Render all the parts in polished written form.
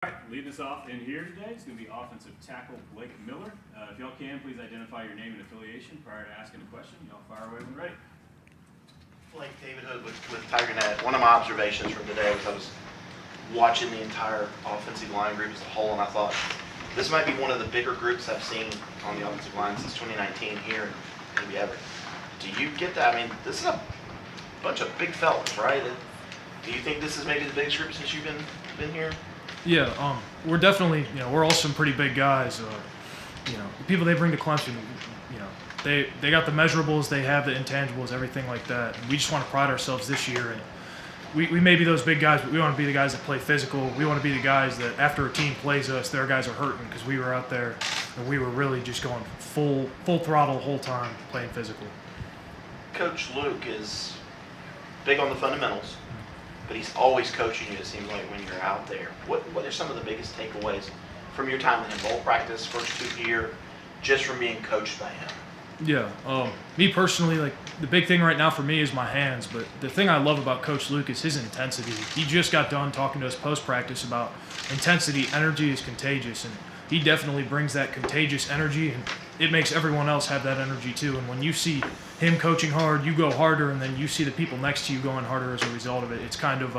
All right, leading us off in here today is going to be offensive tackle Blake Miller. If y'all can, please identify your name and affiliation prior to asking a question. Y'all fire away when ready. Blake, David Hood with TigerNet. One of my observations from today was I was watching the entire offensive line group as a whole, and I thought this might be one of the bigger groups I've seen on the offensive line since 2019 here and maybe ever. Do you get that? I mean, this is a bunch of big fellas, right? Do you think this is maybe the biggest group since you've been here? Yeah, we're definitely, we're all some pretty big guys. The people they bring to Clemson, they got the measurables, they have the intangibles, everything like that. And we just want to pride ourselves this year. And we may be those big guys, but we want to be the guys that play physical. We want to be the guys that after a team plays us, their guys are hurting because we were out there and we were really just going full throttle the whole time playing physical. Coach Luke is big on the fundamentals, but he's always coaching you, it seems like, when you're out there. What are some of the biggest takeaways from your time in bowl practice, first 2 year, just from being coached by him? Yeah, me personally, like the big thing right now for me is my hands, but the thing I love about Coach Luke is his intensity. He just got done talking to us post-practice about intensity. Energy is contagious, and he definitely brings that contagious energy, and it makes everyone else have that energy too. And when you see him coaching hard, you go harder, and then you see the people next to you going harder as a result of it. It's kind of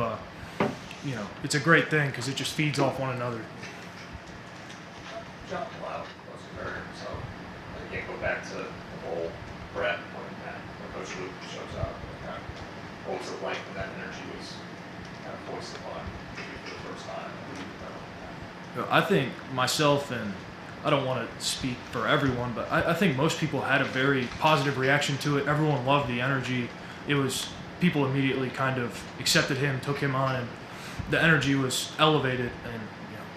it's a great thing because it just feeds off one another. John Blau was a veteran, so I can't go back to the whole Brett when Coach Luke shows up. What was it like when that energy was kind of voiced upon you for the first time? I think myself, and I don't want to speak for everyone, but I think most people had a very positive reaction to it. Everyone loved the energy. It was, people immediately kind of accepted him, took him on, and the energy was elevated, and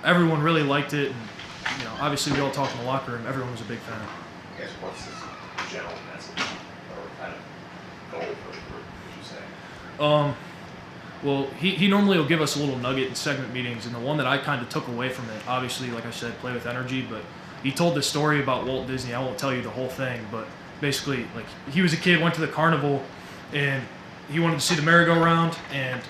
everyone really liked it. And obviously we all talked in the locker room. Everyone was a big fan. I guess what's his general message or kind of goal for the group, would you say? Well, he normally will give us a little nugget in segment meetings, and the one that I kind of took away from it, obviously, like I said, play with energy, but he told this story about Walt Disney. I won't tell you the whole thing, but basically, like, he was a kid, went to the carnival, and he wanted to see the merry-go-round, and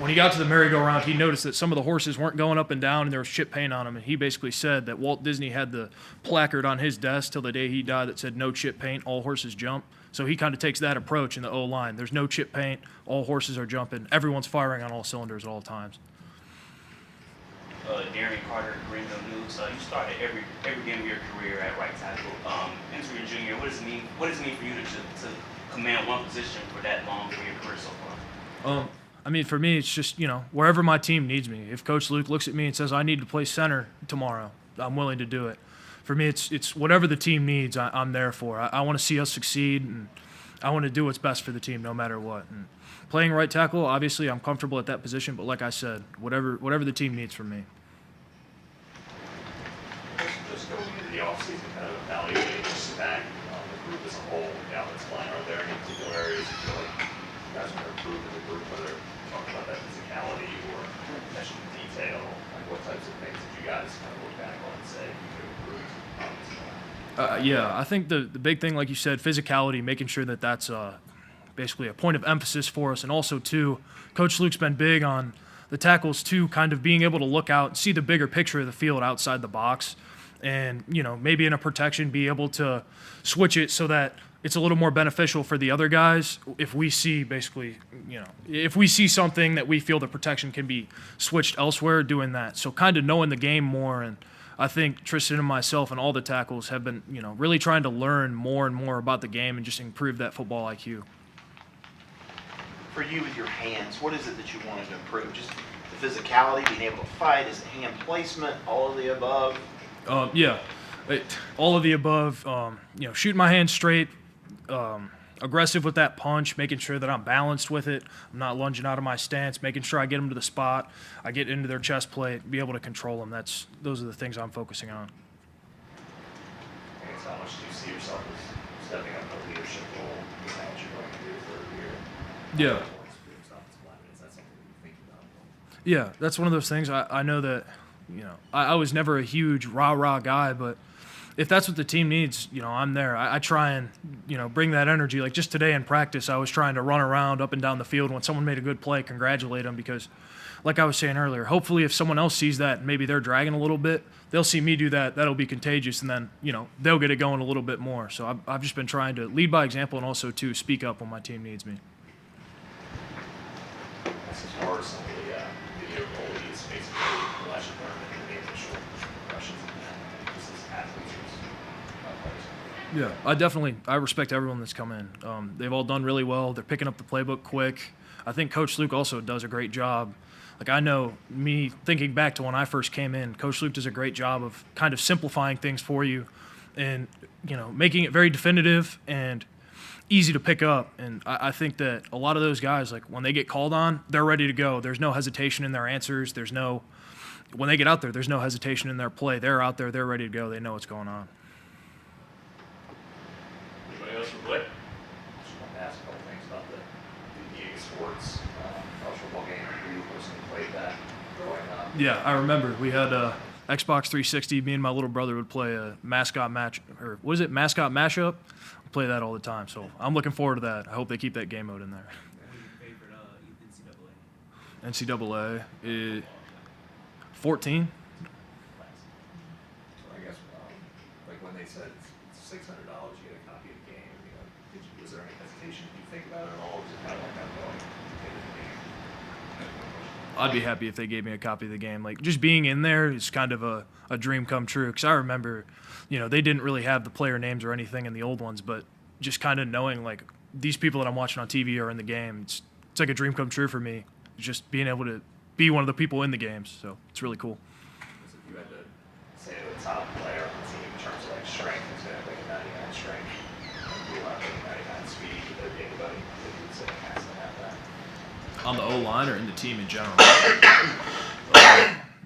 when he got to the merry-go-round, he noticed that some of the horses weren't going up and down, and there was chip paint on them, and he basically said that Walt Disney had the placard on his desk till the day he died that said, "No chip paint, all horses jump." So he kind of takes that approach in the O-line. There's no chip paint. All horses are jumping. Everyone's firing on all cylinders at all times. Darren Carter, Greenville News. You started every game of your career at right tackle. Into your junior, what does it mean for you to command one position for that long for your career so far? I mean, for me, it's just, wherever my team needs me. If Coach Luke looks at me and says, I need to play center tomorrow, I'm willing to do it. For me, it's whatever the team needs, I'm there for. I want to see us succeed, and I want to do what's best for the team no matter what. And playing right tackle, obviously, I'm comfortable at that position, but like I said, whatever the team needs from me. Just going into the offseason, kind of evaluating the stack on the group as a whole, the offensive line. Are there any particular areas you feel like you guys are going to improve as a group, whether talking about that physicality or attention to detail? Like, what types of things did you guys kind of look back on and say you could improve? Yeah, I think the big thing, like you said, physicality, making sure that that's basically a point of emphasis for us. And also, too, Coach Luke's been big on the tackles, too, kind of being able to look out and see the bigger picture of the field outside the box. And, maybe in a protection, be able to switch it so that it's a little more beneficial for the other guys if we see basically, if we see something that we feel the protection can be switched elsewhere, doing that. So kind of knowing the game more. And I think Tristan and myself and all the tackles have been, really trying to learn more and more about the game and just improve that football IQ. For you with your hands, what is it that you wanted to improve? Just the physicality, being able to fight? Is it hand placement, all of the above? Yeah, all of the above. Shooting my hands straight, aggressive with that punch, making sure that I'm balanced with it. I'm not lunging out of my stance, making sure I get them to the spot, I get into their chest plate, be able to control them. Those are the things I'm focusing on. I guess how much do you see yourself as stepping up the leadership role? Is that what you're going to do for a year? Yeah. Yeah, that's one of those things. I know that, I was never a huge rah-rah guy, but if that's what the team needs, I'm there. I try and, bring that energy. Like just today in practice, I was trying to run around up and down the field when someone made a good play, congratulate them, because like I was saying earlier, hopefully if someone else sees that and maybe they're dragging a little bit, they'll see me do that. That'll be contagious, and then, they'll get it going a little bit more. So I've just been trying to lead by example and also to speak up when my team needs me. As far as some of the video goalies, basically, the lesson learned and the initial impressions of that, this is athletes versus players. Yeah, I respect everyone that's come in. They've all done really well. They're picking up the playbook quick. I think Coach Luke also does a great job. Like, I know, me thinking back to when I first came in, Coach Luke does a great job of kind of simplifying things for you and, making it very definitive and easy to pick up. And I think that a lot of those guys, like, when they get called on, they're ready to go. There's no hesitation in their answers. When they get out there, there's no hesitation in their play. They're out there. They're ready to go. They know what's going on. Anybody else for Blake? Just want to ask a couple things about the EA Sports college football game. You personally played that growing up. Yeah, I remember. We had Xbox 360. Me and my little brother would play a mascot match, or what is it, mascot mashup? We play that all the time. So I'm looking forward to that. I hope they keep that game mode in there. Who's your favorite NCAA. 14. So I guess, like when they said it's $600, you get a copy of the game, was there any hesitation? Did you think about it at all? Or was it kind of like that going, okay, the game? I'd be happy if they gave me a copy of the game. Like, just being in there is kind of a dream come true. Because I remember, they didn't really have the player names or anything in the old ones, but just kind of knowing, like, these people that I'm watching on TV are in the game. It's like a dream come true for me. Just being able to be one of the people in the games. So it's really cool. So if you had to say the top player on the team in terms of like strength, is going to be 99 strength, and you want 99 speed, would there be anybody that you would say has to have that? On the O-line or in the team in general?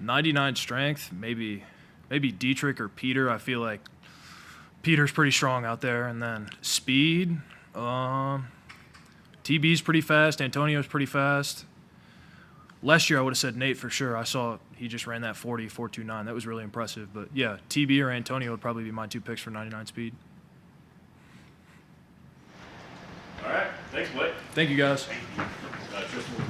99 strength, maybe Dietrich or Peter. I feel like Peter's pretty strong out there. And then speed, TB's pretty fast. Antonio's pretty fast. Last year, I would have said Nate for sure. I saw he just ran that 4.29. That was really impressive. But, yeah, TB or Antonio would probably be my two picks for 99 speed. All right. Thanks, Blake. Thank you, guys. Tristan.